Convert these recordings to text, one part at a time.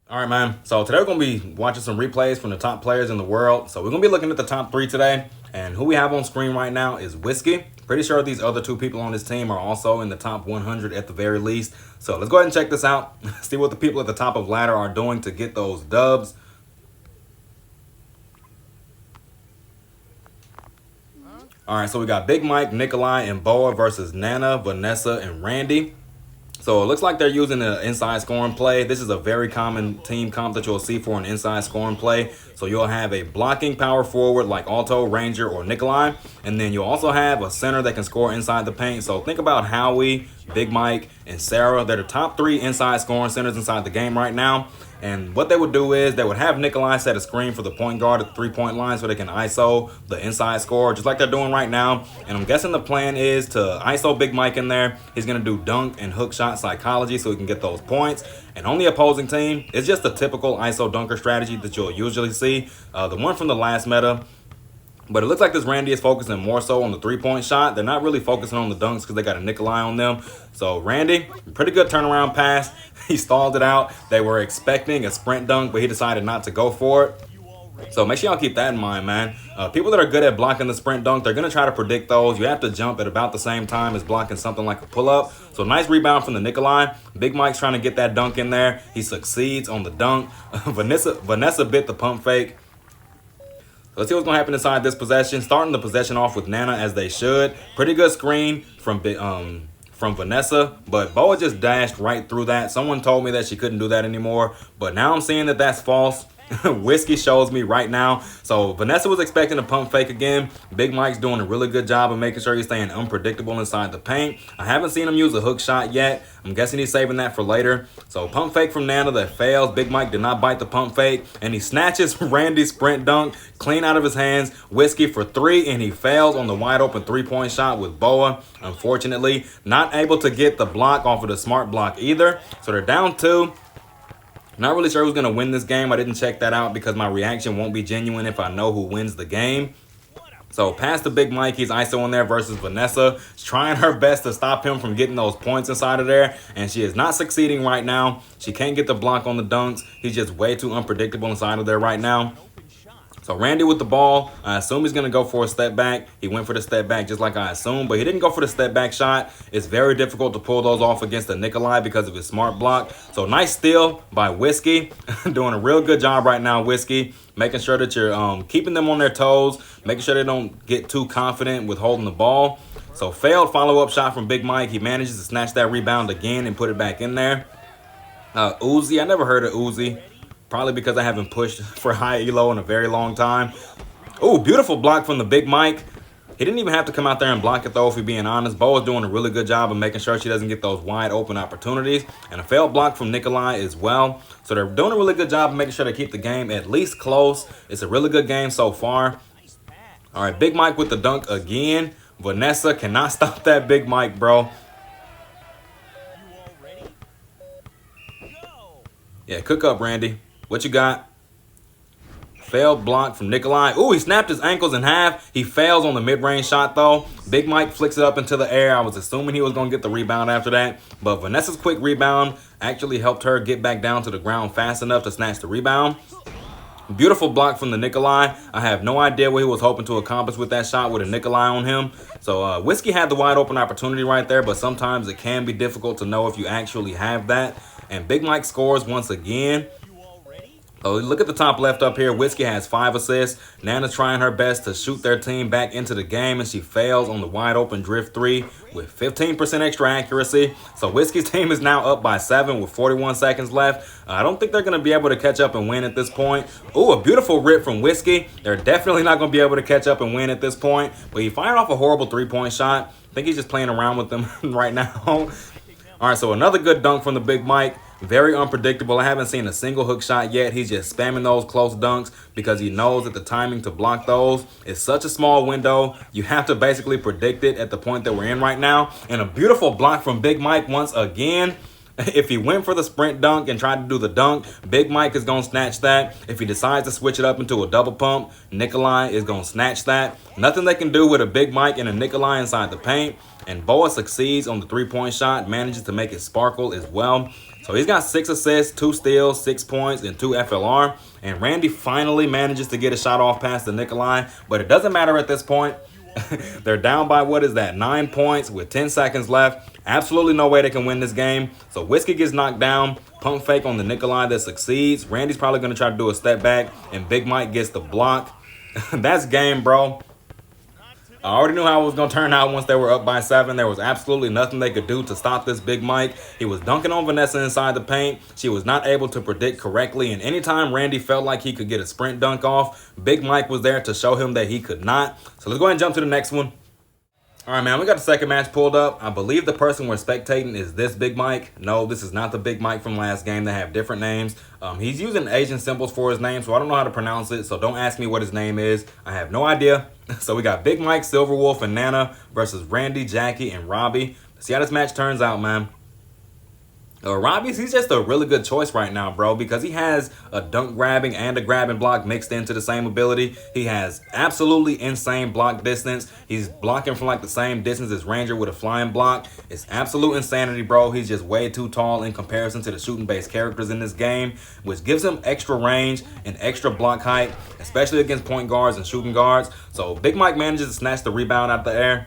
All right, man. So today we're going to be watching some replays from the top players in the world. So we're going to be looking at the top 3 today. And who we have on screen right now is Whiskey. Pretty sure these other 2 people on this team are also in the top 100 at the very least. So let's go ahead and check this out. See what the people at the top of ladder are doing to get those dubs. All right, so we got Big Mike, Nikolai, and Boa versus Nana, Vanessa, and Randy. So it looks like they're using an inside scoring play. This is a very common team comp that you'll see for an inside scoring play. So you'll have a blocking power forward like Alto, Ranger, or Nikolai. And then you'll also have a center that can score inside the paint. So think about Howie, Big Mike, and Sarah. They're the top 3 inside scoring centers inside the game right now. And what they would do is they would have Nikolai set a screen for the point guard at the 3-point line so they can ISO the inside score, just like they're doing right now. And I'm guessing the plan is to ISO Big Mike in there. He's going to do dunk and hook shot psychology so he can get those points. And on the opposing team, it's just a typical ISO dunker strategy that you'll usually see. The one from the last meta. But it looks like this Randy is focusing more so on the 3-point shot. They're not really focusing on the dunks because they got a Nikolai on them. So Randy, pretty good turnaround pass. He stalled it out. They were expecting a sprint dunk, but he decided not to go for it. So make sure y'all keep that in mind, man. People that are good at blocking the sprint dunk, they're going to try to predict those. You have to jump at about the same time as blocking something like a pull-up. So nice rebound from the Nikolai. Big Mike's trying to get that dunk in there. He succeeds on the dunk. Vanessa bit the pump fake. Let's see what's going to happen inside this possession. Starting the possession off with Nana as they should. Pretty good screen from Vanessa, but Boa just dashed right through that. Someone told me that she couldn't do that anymore, but now I'm seeing that that's false. Whiskey shows me right now. So Vanessa was expecting a pump fake again. Big Mike's doing a really good job of making sure he's staying unpredictable inside the paint. I haven't seen him use a hook shot yet. I'm guessing he's saving that for later. So pump fake from Nana that fails. Big Mike did not bite the pump fake, and he snatches Randy's sprint dunk clean out of his hands. Whiskey for 3, and he fails on the wide open 3-point shot with Boa. Unfortunately, not able to get the block off of the smart block either. So they're down 2. Not really sure who's going to win this game. I didn't check that out because my reaction won't be genuine if I know who wins the game. So past the Big Mike, he's ISO in there versus Vanessa. She's trying her best to stop him from getting those points inside of there, and she is not succeeding right now. She can't get the block on the dunks. He's just way too unpredictable inside of there right now. So Randy with the ball. I assume he's going to go for a step back. He went for the step back just like I assumed, but he didn't go for the step back shot. It's very difficult to pull those off against the Nikolai because of his smart block. So nice steal by Whiskey. Doing a real good job right now, Whiskey. Making sure that you're keeping them on their toes. Making sure they don't get too confident with holding the ball. So failed follow-up shot from Big Mike. He manages to snatch that rebound again and put it back in there. Uzi. I never heard of Uzi. Probably because I haven't pushed for high elo in a very long time. Oh, beautiful block from the Big Mike. He didn't even have to come out there and block it, though, if you're being honest. Boa's doing a really good job of making sure she doesn't get those wide open opportunities. And a failed block from Nikolai as well. So they're doing a really good job of making sure they keep the game at least close. It's a really good game so far. All right, Big Mike with the dunk again. Vanessa cannot stop that Big Mike, bro. Yeah, cook up, Randy. What you got? Failed block from Nikolai. Ooh, he snapped his ankles in half. He fails on the mid-range shot, though. Big Mike flicks it up into the air. I was assuming he was going to get the rebound after that. But Vanessa's quick rebound actually helped her get back down to the ground fast enough to snatch the rebound. Beautiful block from the Nikolai. I have no idea what he was hoping to accomplish with that shot with a Nikolai on him. So Whiskey had the wide open opportunity right there, but sometimes it can be difficult to know if you actually have that. And Big Mike scores once again. Oh, look at the top left up here. Whiskey has 5 assists. Nana's trying her best to shoot their team back into the game, and she fails on the wide open drift 3 with 15% extra accuracy. So Whiskey's team is now up by 7 with 41 seconds left. I don't think they're going to be able to catch up and win at this point. Ooh, a beautiful rip from Whiskey. They're definitely not going to be able to catch up and win at this point. But he fired off a horrible 3-point shot. I think he's just playing around with them right now. All right, so another good dunk from the Big Mike. Very unpredictable. I haven't seen a single hook shot yet. He's just spamming those close dunks because he knows that the timing to block those is such a small window. You have to basically predict it at the point that we're in right now. And a beautiful block from Big Mike once again. If he went for the sprint dunk and tried to do the dunk, Big Mike is going to snatch that. If he decides to switch it up into a double pump, Nikolai is going to snatch that. Nothing they can do with a Big Mike and a Nikolai inside the paint. And Boa succeeds on the three-point shot, manages to make it sparkle as well. So he's got 6 assists, 2 steals, 6 points, and 2 FLR. And Randy finally manages to get a shot off past the Nikolai. But it doesn't matter at this point. They're down by, what is that, 9 points with 10 seconds left. Absolutely no way they can win this game. So Whiskey gets knocked down. Pump fake on the Nikolai that succeeds. Randy's probably going to try to do a step back. And Big Mike gets the block. That's game, bro. I already knew how it was going to turn out once they were up by 7. There was absolutely nothing they could do to stop this Big Mike. He was dunking on Vanessa inside the paint. She was not able to predict correctly. And anytime Randy felt like he could get a sprint dunk off, Big Mike was there to show him that he could not. So let's go ahead and jump to the next one. All right, man, we got the second match pulled up. I believe the person we're spectating is this Big Mike. No, this is not the Big Mike from last game. They have different names. He's using Asian symbols for his name, so I don't know how to pronounce it. So don't ask me what his name is. I have no idea. So we got Big Mike, Silverwolf, and Nana versus Randy, Jackie, and Robbie. Let's see how this match turns out, man. Robbie's, he's just a really good choice right now, bro, because he has a dunk grabbing and a grabbing block mixed into the same ability. He has absolutely insane block distance. He's blocking from like the same distance as Ranger with a flying block. It's absolute insanity, bro. He's just way too tall in comparison to the shooting-based characters in this game, which gives him extra range and extra block height, especially against point guards and shooting guards. So Big Mike manages to snatch the rebound out the air.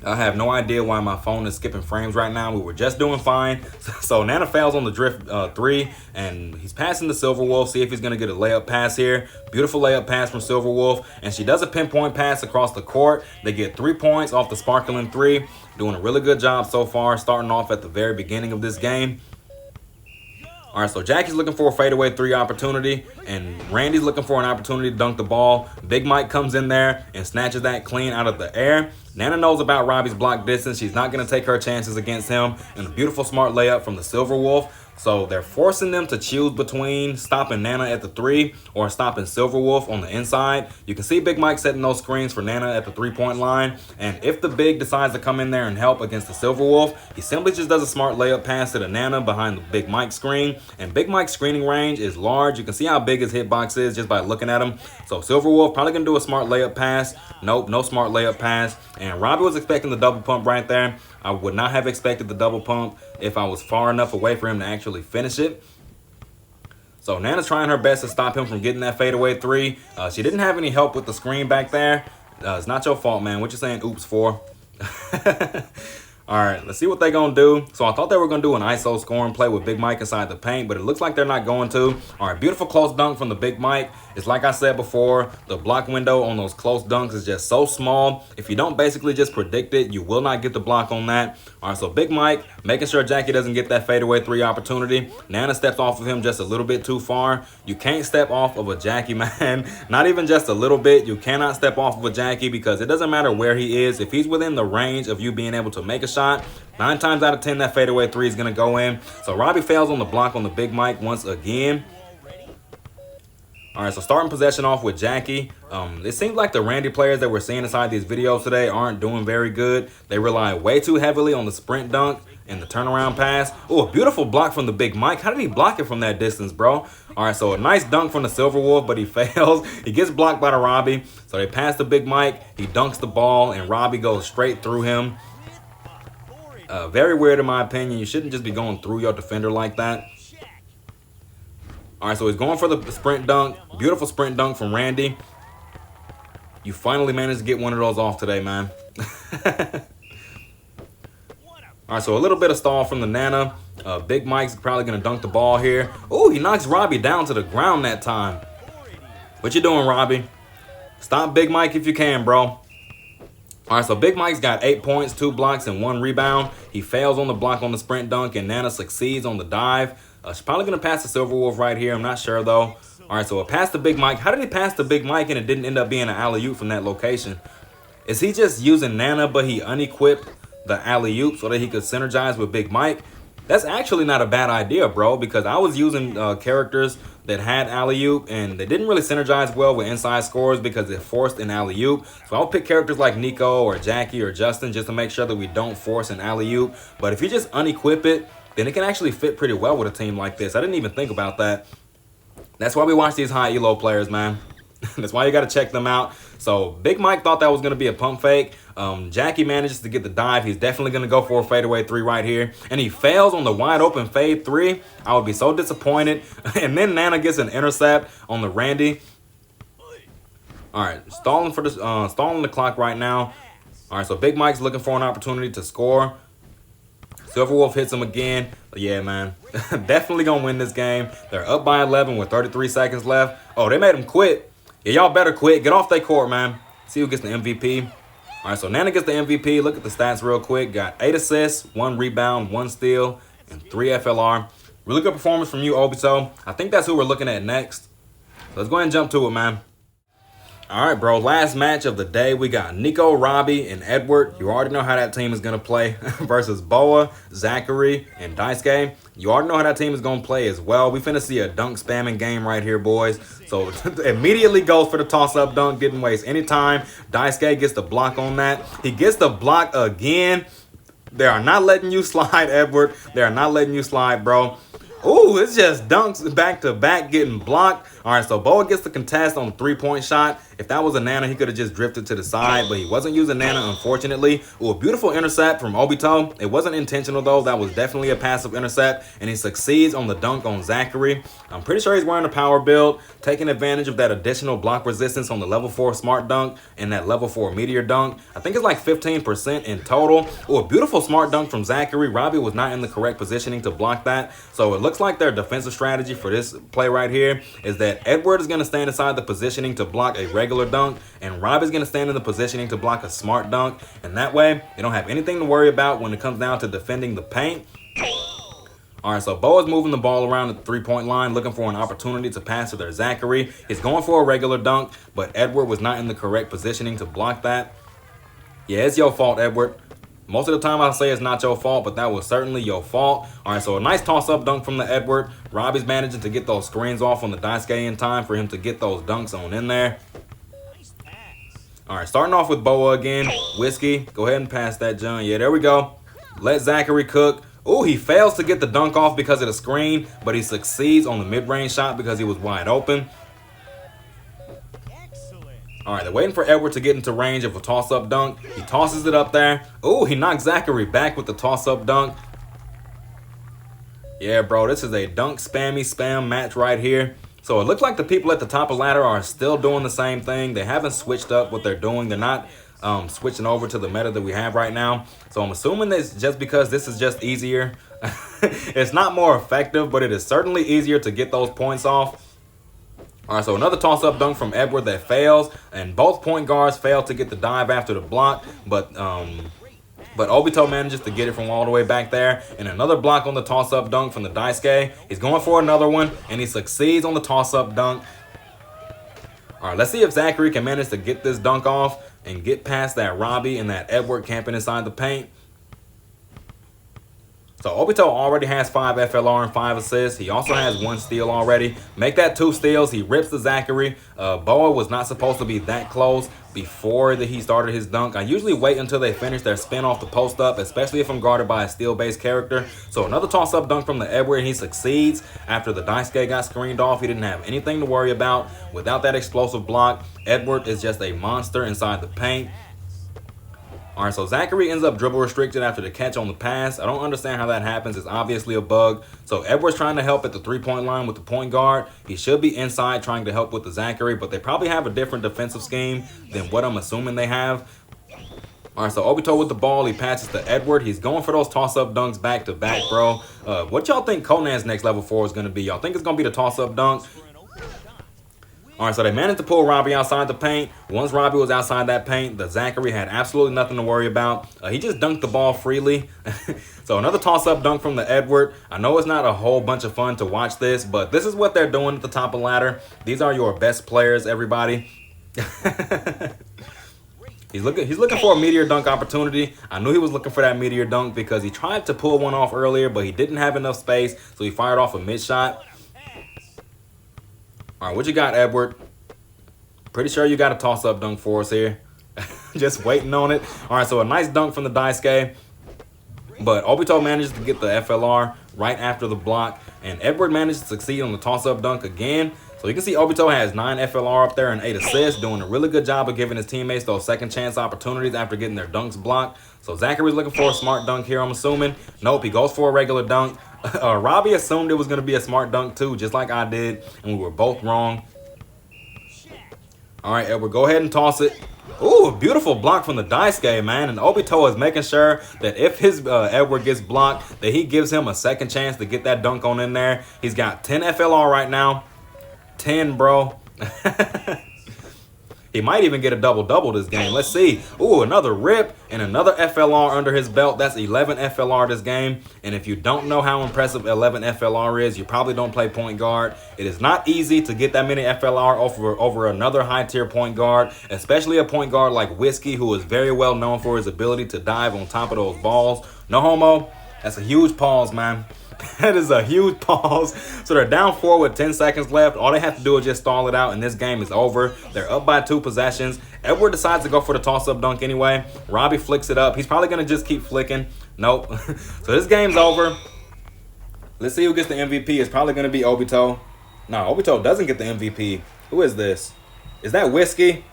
I have no idea why my phone is skipping frames right now. We were just doing fine. So Nana fails on the drift 3, and he's passing to Silverwolf. See if he's going to get a layup pass here. Beautiful layup pass from Silverwolf, and she does a pinpoint pass across the court. They get 3 points off the sparkling 3. Doing a really good job so far, starting off at the very beginning of this game. All right, so Jackie's looking for a fadeaway 3 opportunity, and Randy's looking for an opportunity to dunk the ball. Big Mike comes in there and snatches that clean out of the air. Nana knows about Robbie's block distance. She's not going to take her chances against him. And a beautiful smart layup from the Silverwolf. So they're forcing them to choose between stopping Nana at the 3 or stopping Silverwolf on the inside. You can see Big Mike setting those screens for Nana at the 3-point line. And if the Big decides to come in there and help against the Silverwolf, he simply just does a smart layup pass to the Nana behind the Big Mike screen. And Big Mike's screening range is large. You can see how big his hitbox is just by looking at him. So Silverwolf probably going to do a smart layup pass. Nope, no smart layup pass. And Robbie was expecting the double pump right there. I would not have expected the double pump if I was far enough away for him to actually finish it. So Nana's trying her best to stop him from getting that fadeaway 3. She didn't have any help with the screen back there. It's not your fault, man. What you saying oops for? All right, let's see what they're going to do. So I thought they were going to do an ISO scoring play with Big Mike inside the paint, but it looks like they're not going to. All right, beautiful close dunk from the Big Mike. It's like I said before, the block window on those close dunks is just so small. If you don't basically just predict it, you will not get the block on that. All right, so Big Mike making sure Jackie doesn't get that fadeaway 3 opportunity. Nana steps off of him just a little bit too far. You can't step off of a Jackie, man. Not even just a little bit. You cannot step off of a Jackie because it doesn't matter where he is. If he's within the range of you being able to make a shot, 9 times out of 10, that fadeaway 3 is going to go in. So Robbie fails on the block on the Big Mike once again. All right, so starting possession off with Jackie. It seems like the Randy players that we're seeing inside these videos today aren't doing very good. They rely way too heavily on the sprint dunk and the turnaround pass. Oh, a beautiful block from the Big Mike. How did he block it from that distance, bro? All right, so a nice dunk from the Silverwolf, but he fails. He gets blocked by the Robbie. So they pass the Big Mike. He dunks the ball, and Robbie goes straight through him. Very weird in my opinion. You shouldn't just be going through your defender like that. All right, so he's going for the sprint dunk. Beautiful sprint dunk from Randy. You finally managed to get one of those off today, man. All right, so a little bit of stall from the Nana. Big Mike's probably going to dunk the ball here. Oh, he knocks Robbie down to the ground that time. What you doing, Robbie? Stop Big Mike if you can, bro. All right, so Big Mike's got 8 points, 2 blocks, and 1 rebound. He fails on the block on the sprint dunk, and Nana succeeds on the dive. She's probably going to pass the Silverwolf right here. I'm not sure, though. All right, so it passed the Big Mike. How did he pass the Big Mike and it didn't end up being an alley-oop from that location? Is he just using Nana, but he unequipped the alley-oop so that he could synergize with Big Mike? That's actually not a bad idea, bro, because I was using characters that had alley-oop, and they didn't really synergize well with inside scores because it forced an alley-oop. So I'll pick characters like Nico or Jackie or Justin just to make sure that we don't force an alley-oop. But if you just unequip it, then it can actually fit pretty well with a team like this. I didn't even think about that. That's why we watch these high elo players, man. That's why you got to check them out. So Big Mike thought that was going to be a pump fake. Jackie manages to get the dive. He's definitely going to go for a fadeaway 3 right here. And he fails on the wide open fade 3. I would be so disappointed. And then Nana gets an intercept on the Randy. All right, stalling the clock right now. All right, so Big Mike's looking for an opportunity to score. Silverwolf hits him again. But yeah, man, definitely going to win this game. They're up by 11 with 33 seconds left. Oh, they made him quit. Yeah, y'all better quit. Get off their court, man. See who gets the MVP. All right, so Nana gets the MVP. Look at the stats real quick. Got 8 assists, 1 rebound, 1 steal, and 3 FLR. Really good performance from you, Obito. I think that's who we're looking at next. So let's go ahead and jump to it, man. All right, bro. Last match of the day, we got Nico, Robbie, and Edward. You already know how that team is going to play versus Boa, Zachary, and Daisuke. You already know how that team is going to play as well. We finna see a dunk spamming game right here, boys. So immediately goes for the toss-up dunk. Didn't waste any time. Daisuke gets the block on that. He gets the block again. They are not letting you slide, Edward. They are not letting you slide, bro. Ooh, it's just dunks back to back getting blocked. All right, so Boa gets the contest on the 3-point shot. If that was a Nana, he could have just drifted to the side, but he wasn't using Nana, unfortunately. Ooh, a beautiful intercept from Obito. It wasn't intentional, though. That was definitely a passive intercept, and he succeeds on the dunk on Zachary. I'm pretty sure he's wearing a power build, taking advantage of that additional block resistance on the level 4 smart dunk and that level 4 meteor dunk. I think it's like 15% in total. Ooh, a beautiful smart dunk from Zachary. Robbie was not in the correct positioning to block that, so it looks like their defensive strategy for this play right here is that Edward is going to stand inside the positioning to block a regular dunk, and Rob is going to stand in the positioning to block a smart dunk, and that way you don't have anything to worry about when it comes down to defending the paint. All right, so Boa's moving the ball around the 3-point line, looking for an opportunity to pass to their Zachary. He's going for a regular dunk, but Edward was not in the correct positioning to block that. Yeah, it's your fault, Edward. Most of the time I'll say it's not your fault, but that was certainly your fault. All right, so a nice toss-up dunk from the Edward. Robbie's managing to get those screens off on the Daisuke in time for him to get those dunks on in there. All right, starting off with Boa again. Whiskey, go ahead and pass that, John. Yeah, there we go. Let Zachary cook. Ooh, he fails to get the dunk off because of the screen, but he succeeds on the mid-range shot because he was wide open. All right, they're waiting for Edward to get into range of a toss-up dunk. He tosses it up there. Ooh, he knocks Zachary back with the toss-up dunk. Yeah, bro, this is a dunk spam match right here. So it looks like the people at the top of the ladder are still doing the same thing. They haven't switched up what they're doing. They're not switching over to the meta that we have right now. So I'm assuming that's just because this is just easier. It's not more effective, but it is certainly easier to get those points off. All right, so another toss-up dunk from Edward that fails, and both point guards fail to get the dive after the block, but Obito manages to get it from all the way back there, and another block on the toss-up dunk from the Daisuke. He's going for another one, and he succeeds on the toss-up dunk. All right, let's see if Zachary can manage to get this dunk off and get past that Robbie and that Edward camping inside the paint. So Obito already has 5 FLR and 5 assists. He also has 1 steal already. Make that 2 steals. He rips the Zachary. Boa was not supposed to be that close before he started his dunk. I usually wait until they finish their spin off the post up, especially if I'm guarded by a steal-based character. So another toss-up dunk from the Edward, and he succeeds after the Daisuke got screened off. He didn't have anything to worry about. Without that explosive block, Edward is just a monster inside the paint. All right, so Zachary ends up dribble restricted after the catch on the pass. I don't understand how that happens. It's obviously a bug. So Edward's trying to help at the 3-point line with the point guard. He should be inside trying to help with the Zachary, but they probably have a different defensive scheme than what I'm assuming they have. All right, so Obito with the ball. He passes to Edward. He's going for those toss-up dunks back to back, bro. What y'all think Conan's next level 4 is going to be? Y'all think it's going to be the toss-up dunk? All right, so they managed to pull Robbie outside the paint. Once Robbie was outside that paint, the Zachary had absolutely nothing to worry about. He just dunked the ball freely. So another toss-up dunk from the Edward. I know it's not a whole bunch of fun to watch this, but this is what they're doing at the top of the ladder. These are your best players, everybody. He's looking for a meteor dunk opportunity. I knew he was looking for that meteor dunk because he tried to pull one off earlier, but he didn't have enough space, so he fired off a mid shot. All right, what you got, Edward? Pretty sure you got a toss-up dunk for us here. Just waiting on it. All right, so a nice dunk from the Daisuke. But Obito manages to get the FLR right after the block. And Edward managed to succeed on the toss-up dunk again. So you can see Obito has 9 FLR up there and 8 assists, doing a really good job of giving his teammates those second chance opportunities after getting their dunks blocked. So Zachary's looking for a smart dunk here, I'm assuming. Nope, he goes for a regular dunk. Robbie assumed it was going to be a smart dunk too, just like I did, and we were both wrong. All right, Edward, go ahead and toss it. Ooh, a beautiful block from the Daisuke, man. And Obito is making sure that if his Edward gets blocked, that he gives him a second chance to get that dunk on in there. He's got 10 FLR right now. 10, bro. He might even get a double-double this game. Let's see. Ooh, another rip and another FLR under his belt. That's 11 FLR this game. And if you don't know how impressive 11 FLR is, you probably don't play point guard. It is not easy to get that many FLR over another high-tier point guard, especially a point guard like Whiskey, who is very well known for his ability to dive on top of those balls. No homo. That's a huge pause, man. That is a huge pause. So they're down 4 with 10 seconds left. All they have to do is just stall it out, and this game is over. They're up by 2 possessions. Edward decides to go for the toss-up dunk anyway. Robbie flicks it up. He's probably going to just keep flicking. Nope. So this game's over. Let's see who gets the MVP. It's probably going to be Obito. No, Obito doesn't get the MVP. Who is this? Is that Whiskey?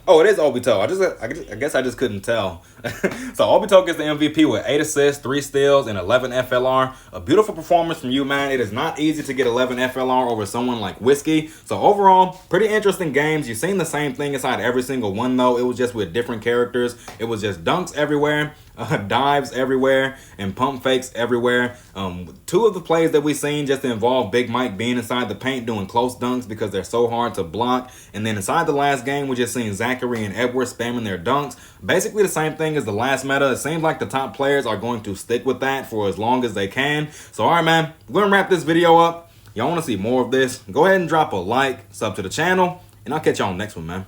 Oh, it is Obito. I guess I just couldn't tell. So Obito gets the MVP with 8 assists, 3 steals, and 11 FLR. A beautiful performance from you, man. It is not easy to get 11 FLR over someone like Whiskey. So overall, pretty interesting games. You've seen the same thing inside every single one, though. It was just with different characters. It was just dunks everywhere, dives everywhere, and pump fakes everywhere. 2 of the plays that we've seen just involve Big Mike being inside the paint doing close dunks because they're so hard to block. And then inside the last game, we just seen Zachary and Edward spamming their dunks. Basically the same thing as the last meta. It seems like the top players are going to stick with that for as long as they can. So all right, man, we're gonna wrap this video up. Y'all want to see more of this? Go ahead and drop a like, sub to the channel, and I'll catch y'all on the next one, man.